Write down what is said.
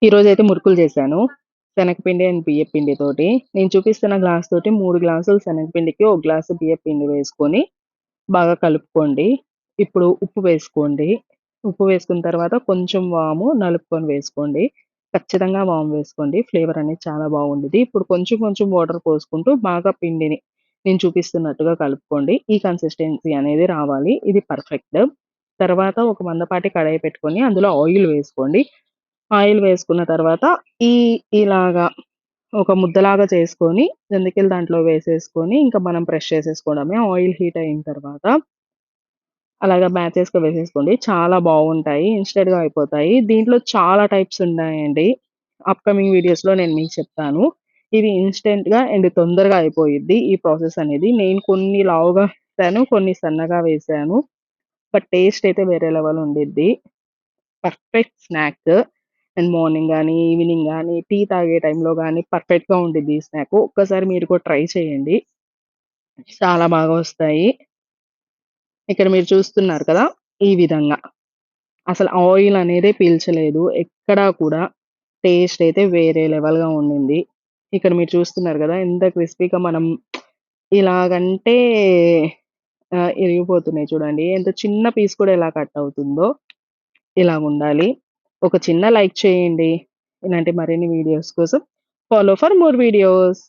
ఈరోజైతే మురుకులు చేశాను. శనగపిండి అండ్ బియ్యపు పిండితోటి. నేను చూపిస్తున్న గ్లాస్ తోటి 3 గ్లాసులు శనగపిండికి, ఒక గ్లాసు బియ్యపు పిండి వేసుకొని బాగా కలుపుకోండి. ఇప్పుడు ఉప్పు వేసుకోండి. ఉప్పు వేసుకున్న తర్వాత కొంచెం వాము నలుపుకొని వేసుకోండి. ఖచ్చితంగా వాము వేసుకోండి. ఫ్లేవర్ అనేది చాలా బాగుండిద్ది. ఇప్పుడు కొంచెం కొంచెం వాటర్ పోసుకుంటూ బాగా పిండిని నేను చూపిస్తున్నట్టుగా కలుపుకోండి. ఈ కన్సిస్టెన్సీ అనేది రావాలి. ఇది పర్ఫెక్ట్. తర్వాత ఒక మందపాటి కడాయి పెట్టుకొని అందులో ఆయిల్ వేసుకోండి. ఆయిల్ వేసుకున్న తర్వాత ఈ ఇలాగా ఒక ముద్దలాగా చేసుకొని జంతికలు దాంట్లో వేసేసుకొని ఇంకా మనం ప్రెస్ చేసేసుకోవడమే. ఆయిల్ హీట్ అయిన తర్వాత అలాగా బ్యాచెస్‌గా వేసేసుకోండి. చాలా బావుంటాయి. ఇన్‌స్టంట్‌గా అయిపోతాయి. దీంట్లో చాలా టైప్స్ ఉన్నాయండి. అప్‌కమింగ్ వీడియోస్‌లో నేను మీకు చెప్తాను. ఇది ఇన్‌స్టంట్‌గా అండ్ తొందరగా అయిపోయిద్ది ఈ ప్రాసెస్ అనేది. నేను కొన్ని లావుగా వేసాను, కొన్ని సన్నగా వేసాను. బట్ టేస్ట్ అయితే వేరే లెవెల్ ఉండిద్ది. Perfect snack. అండ్ మార్నింగ్ గానీ, ఈవినింగ్ గానీ, టీ తాగే టైంలో గానీ పర్ఫెక్ట్‌గా ఉండిద్ది ఈ స్నాకు. ఒక్కసారి మీరు కూడా ట్రై చేయండి. చాలా బాగా వస్తాయి. ఇక్కడ మీరు చూస్తున్నారు కదా! ఈ విధంగా. అసలు ఆయిల్ అనేదే పీల్చలేదు. ఎక్కడా కూడా టేస్ట్ అయితే వేరే లెవెల్‌గా ఉండింది. ఇక్కడ మీరు చూస్తున్నారు గదా! ఎంత క్రిస్పీగా మనం ఇలాగంటే ఇరిగిపోతున్నాయి చూడండి. ఎంత చిన్న పీస్ కూడా ఎలా కట్ అవుతుందో ఇలాగుండాలి. ఒక చిన్న లైక్ చేయండి. ఇలాంటి మరిన్ని వీడియోస్ కోసం ఫాలో ఫర్ మోర్ వీడియోస్.